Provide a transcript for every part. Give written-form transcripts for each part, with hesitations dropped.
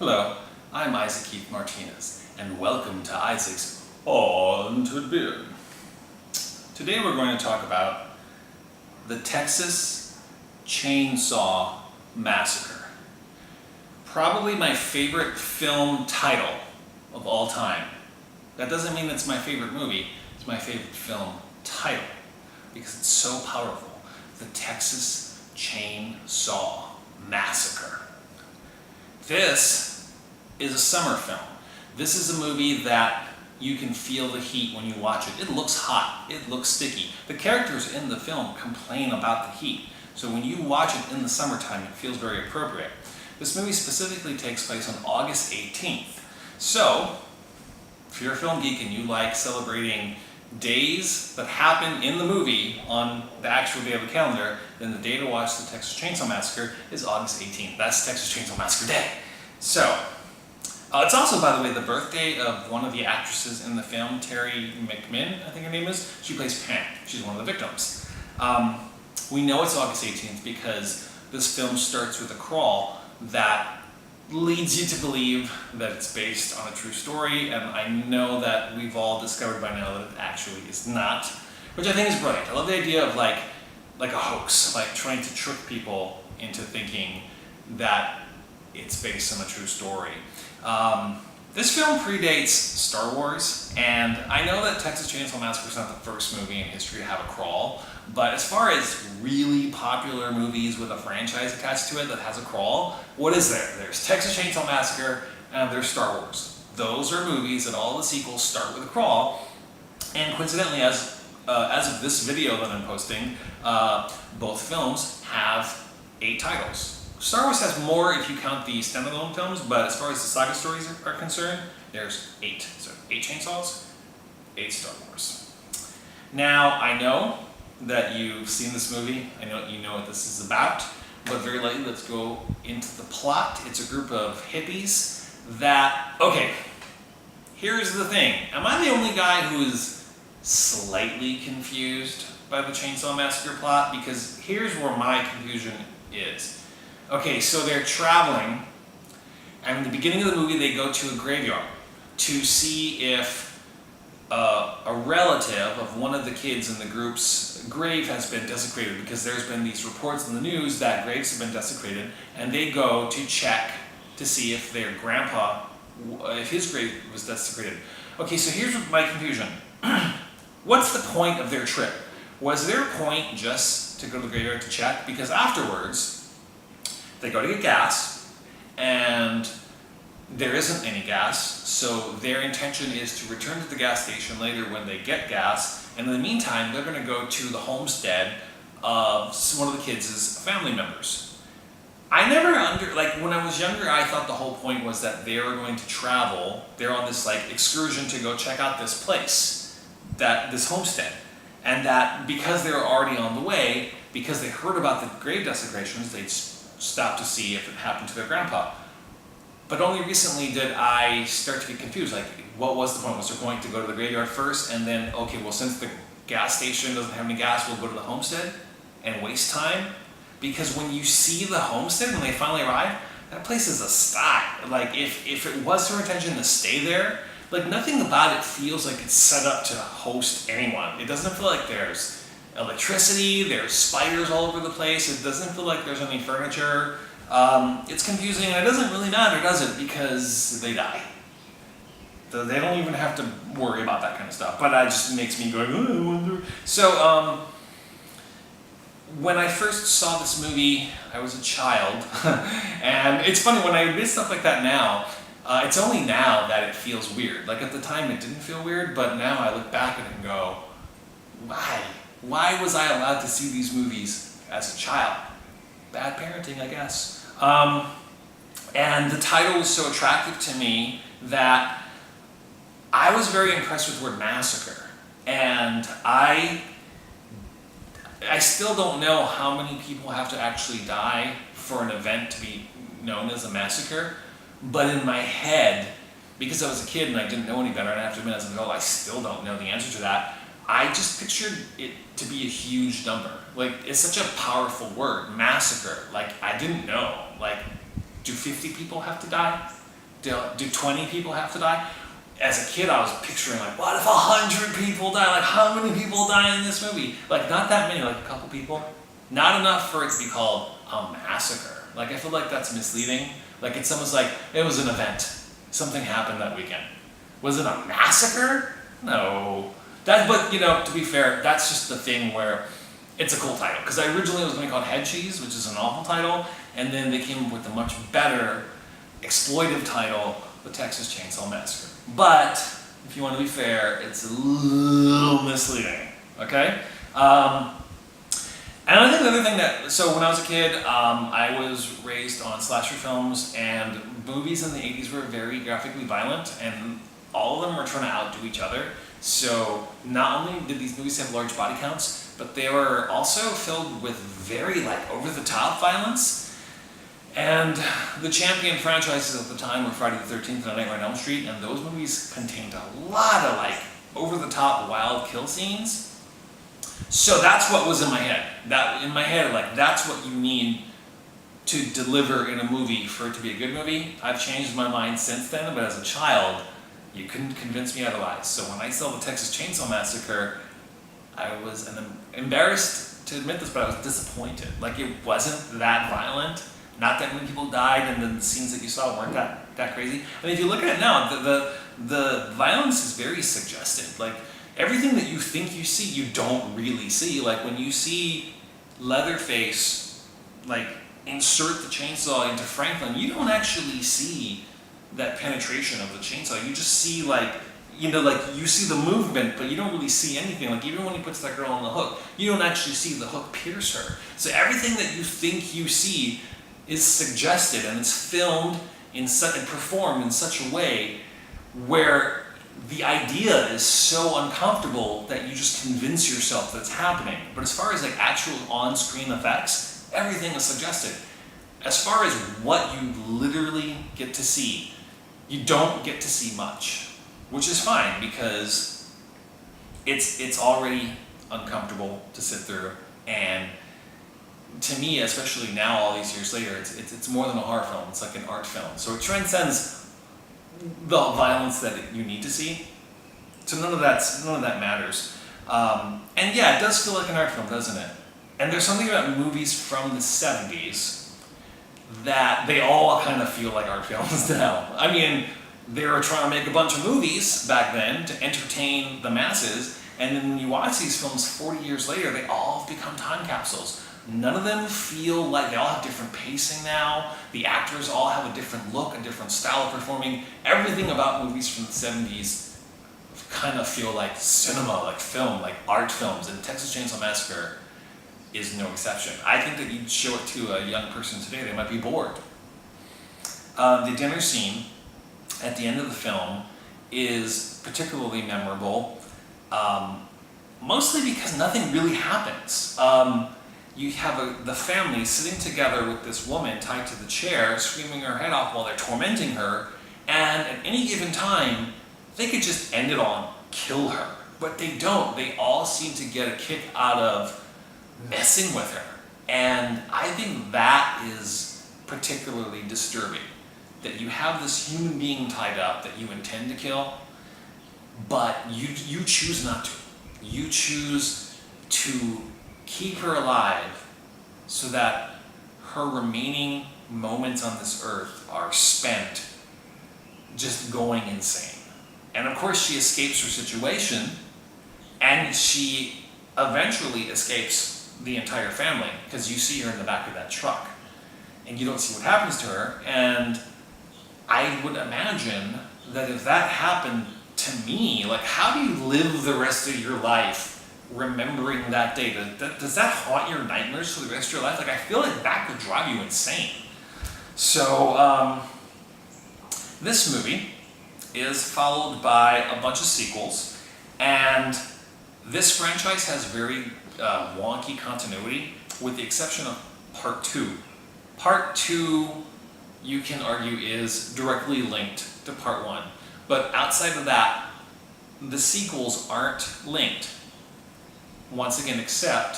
Hello, I'm Isaac Keith Martinez, and welcome to Isaac's Haunted Bin. Today we're going to talk about the Texas Chainsaw Massacre. Probably my favorite film title of all time. That doesn't mean it's my favorite movie, it's my favorite film title, because it's so powerful. The Texas Chainsaw Massacre. This is a summer film. This is a movie that you can feel the heat when you watch it. It looks hot, it looks sticky. The characters in the film complain about the heat, so when you watch it in the summertime, it feels very appropriate. This movie specifically takes place on August 18th. So, if you're a film geek and you like celebrating days that happen in the movie on the actual day of the calendar, then the day to watch the Texas Chainsaw Massacre is August 18th. That's Texas Chainsaw Massacre Day. So, it's also, by the way, the birthday of one of the actresses in the film, Terry McMinn, I think her name is. She plays Pam. She's one of the victims. We know it's August 18th because this film starts with a crawl that leads you to believe that it's based on a true story, and I know that we've all discovered by now that it actually is not, which I think is brilliant. I love the idea of like a hoax, like trying to trick people into thinking that it's based on a true story. This film predates Star Wars, and I know that Texas Chainsaw Massacre is not the first movie in history to have a crawl, but as far as really popular movies with a franchise attached to it that has a crawl, what is there? There's Texas Chainsaw Massacre and there's Star Wars. Those are movies that all the sequels start with a crawl, and coincidentally, as of this video that I'm posting, both films have 8 titles. Star Wars has more if you count the standalone films, but as far as the saga stories are concerned, there's 8. So 8 chainsaws, 8 Star Wars. Now, I know that you've seen this movie, I know you know what this is about, but very lightly, let's go into the plot. It's a group of hippies that, okay, here's the thing. Am I the only guy who is slightly confused by the Chainsaw Massacre plot? Because here's where my confusion is. Okay, so they're traveling, and in the beginning of the movie they go to a graveyard to see if a relative of one of the kids in the group's grave has been desecrated, because there's been these reports in the news that graves have been desecrated, and they go to check to see if their grandpa, if his grave was desecrated. Okay, so here's my confusion. What's the point of their trip? Was their point just to go to the graveyard to check? Because afterwards, they go to get gas, and there isn't any gas, so their intention is to return to the gas station later when they get gas, and in the meantime, they're going to go to the homestead of one of the kids' family members. I never when I was younger, I thought the whole point was that they were going to travel, they're on this excursion to go check out this place, this homestead, and that because they were already on the way, because they heard about the grave desecrations, they'd stop to see if it happened to their grandpa. But only recently did I start to get confused. What was the point? Was there going to go to the graveyard first, and then, okay, well, since the gas station doesn't have any gas, we'll go to the homestead and waste time? Because when you see the homestead, when they finally arrive, that place is a sty. If it was her intention to stay there, nothing about it feels like it's set up to host anyone. It doesn't feel like there's electricity, there's spiders all over the place, it doesn't feel like there's any furniture. It's confusing, and it doesn't really matter, does it? Because they die. They don't even have to worry about that kind of stuff, but that just makes me go, oh, I wonder. So, when I first saw this movie, I was a child, and it's funny, when I admit stuff like that now, it's only now that it feels weird. At the time it didn't feel weird, but now I look back at it and go, why? Why was I allowed to see these movies as a child? Bad parenting, I guess. And the title was so attractive to me that I was very impressed with the word massacre. And I still don't know how many people have to actually die for an event to be known as a massacre. But in my head, because I was a kid and I didn't know any better, and I have to admit as an adult, I still don't know the answer to that. I just pictured it to be a huge number. It's such a powerful word, massacre. I didn't know. Do 50 people have to die? Do 20 people have to die? As a kid, I was picturing like, what if 100 people die? Like, how many people die in this movie? Like, not that many, like a couple people. Not enough for it to be called a massacre. Like, I feel like that's misleading. Like, it's almost like it was an event. Something happened that weekend. Was it a massacre? No. But, you know, to be fair, that's just the thing where it's a cool title. Because originally it was going to be called Head Cheese, which is an awful title. And then they came up with a much better exploitive title, The Texas Chainsaw Massacre. But, if you want to be fair, it's a little misleading. Okay? And I think the other thing so when I was a kid, I was raised on slasher films, and movies in the 80s were very graphically violent, and all of them were trying to outdo each other. So not only did these movies have large body counts, but they were also filled with very like over-the-top violence. And the champion franchises at the time were Friday the 13th and Nightmare on Elm Street, and those movies contained a lot of like over-the-top wild kill scenes. So that's what was in my head. Like, that's what you need to deliver in a movie for it to be a good movie. I've changed my mind since then, but as a child, you couldn't convince me otherwise. So when I saw The Texas Chainsaw Massacre, I was embarrassed to admit this, but I was disappointed. Like, it wasn't that violent. Not that many people died, and then the scenes that you saw weren't that crazy. I mean, if you look at it now, the violence is very suggestive. Like, everything that you think you see, you don't really see. Like, when you see Leatherface, like, insert the chainsaw into Franklin, you don't actually see that penetration of the chainsaw. You just see, like, you know, like, you see the movement, but you don't really see anything. Like, even when he puts that girl on the hook, you don't actually see the hook pierce her. So everything that you think you see is suggested, and it's filmed and performed in such a way where the idea is so uncomfortable that you just convince yourself that it's happening. But as far as like actual on-screen effects, everything is suggested. As far as what you literally get to see, you don't get to see much, which is fine because it's already uncomfortable to sit through. And to me, especially now, all these years later, it's more than a horror film. It's like an art film. So it transcends the violence that you need to see. So none of that matters. And yeah, it does feel like an art film, doesn't it? And there's something about movies from the 70s that they all kind of feel like art films now. I mean, they were trying to make a bunch of movies back then to entertain the masses, and then when you watch these films 40 years later, they all have become time capsules. None of them feel like, they all have different pacing now. The actors all have a different look, a different style of performing. Everything about movies from the 70s kind of feel like cinema, like film, like art films, and Texas Chainsaw Massacre is no exception. I think that you'd show it to a young person today, they might be bored. The dinner scene at the end of the film is particularly memorable, mostly because nothing really happens. You have the family sitting together with this woman tied to the chair, screaming her head off while they're tormenting her, and at any given time, they could just end it on kill her. But they don't. They all seem to get a kick out of messing with her. And I think that is particularly disturbing. That you have this human being tied up that you intend to kill, but you choose not to. You choose to keep her alive so that her remaining moments on this earth are spent just going insane. And of course she escapes her situation, and she eventually escapes the entire family, because you see her in the back of that truck and you don't see what happens to her. And I would imagine that if that happened to me, like, how do you live the rest of your life remembering that day? Does that haunt your nightmares for the rest of your life? Like, I feel like that could drive you insane. So, this movie is followed by a bunch of sequels, and this franchise has very wonky continuity, with the exception of Part 2. Part 2, you can argue, is directly linked to Part 1, but outside of that, the sequels aren't linked. Once again, except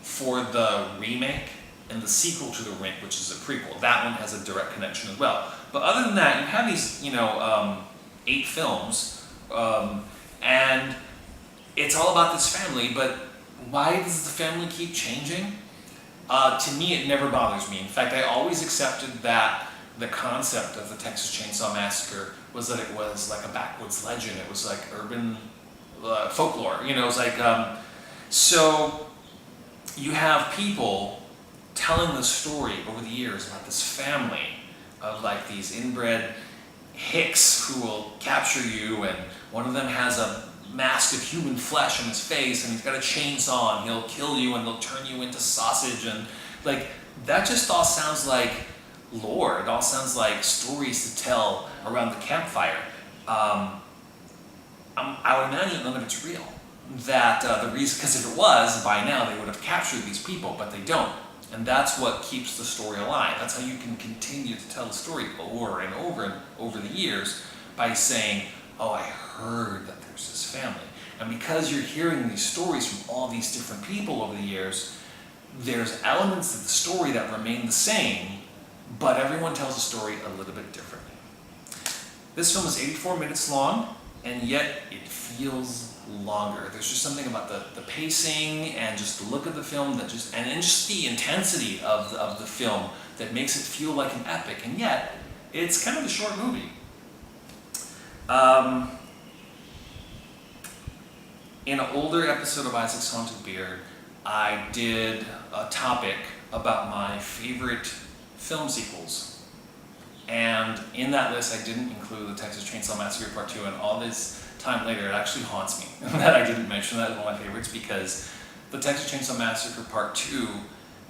for the remake and the sequel to the remake, which is a prequel. That one has a direct connection as well. But other than that, you have these, 8 films, and it's all about this family, but why does the family keep changing? To me, it never bothers me. In fact, I always accepted that the concept of the Texas Chainsaw Massacre was that it was like a backwoods legend. It was like urban folklore. It was like, so you have people telling the story over the years about this family of like these inbred hicks who will capture you, and one of them has a mask of human flesh on his face, and he's got a chainsaw, and he'll kill you, and they'll turn you into sausage, and like that just all sounds like lore. It all sounds like stories to tell around the campfire. I would imagine none of it's real. That the reason, because if it was, by now they would have captured these people, but they don't. And that's what keeps the story alive. That's how you can continue to tell the story over and over and over the years, by saying, oh, I heard that there's this family. And because you're hearing these stories from all these different people over the years, there's elements of the story that remain the same, but everyone tells the story a little bit differently. This film is 84 minutes long, and yet it feels longer. There's just something about the pacing and just the look of the film that just, and just the intensity of the film that makes it feel like an epic, and yet it's kind of a short movie. In an older episode of Isaac's Haunted Beard, I did a topic about my favorite film sequels. And in that list, I didn't include the Texas Chainsaw Massacre Part 2, and all this time later, it actually haunts me that I didn't mention that as one of my favorites, because the Texas Chainsaw Massacre Part 2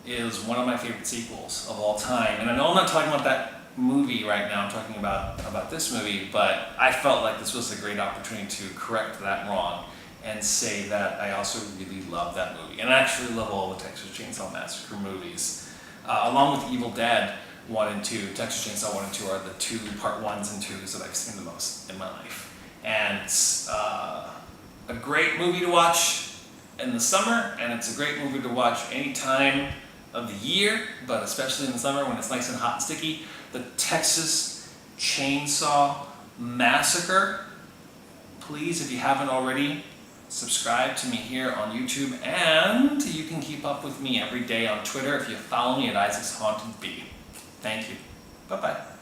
is one of my favorite sequels of all time. And I know I'm not talking about that movie right now, I'm talking about this movie, but I felt like this was a great opportunity to correct that wrong and say that I also really love that movie. And I actually love all the Texas Chainsaw Massacre movies. Along with Evil Dead 1 and 2, Texas Chainsaw 1 and 2 are the 2 Part 1s and 2s that I've seen the most in my life. And it's a great movie to watch in the summer, and it's a great movie to watch any time of the year, but especially in the summer when it's nice and hot and sticky. The Texas Chainsaw Massacre. Please, if you haven't already, subscribe to me here on YouTube, and you can keep up with me every day on Twitter if you follow me at Isaac's Haunted Bee. Thank you. Bye-bye.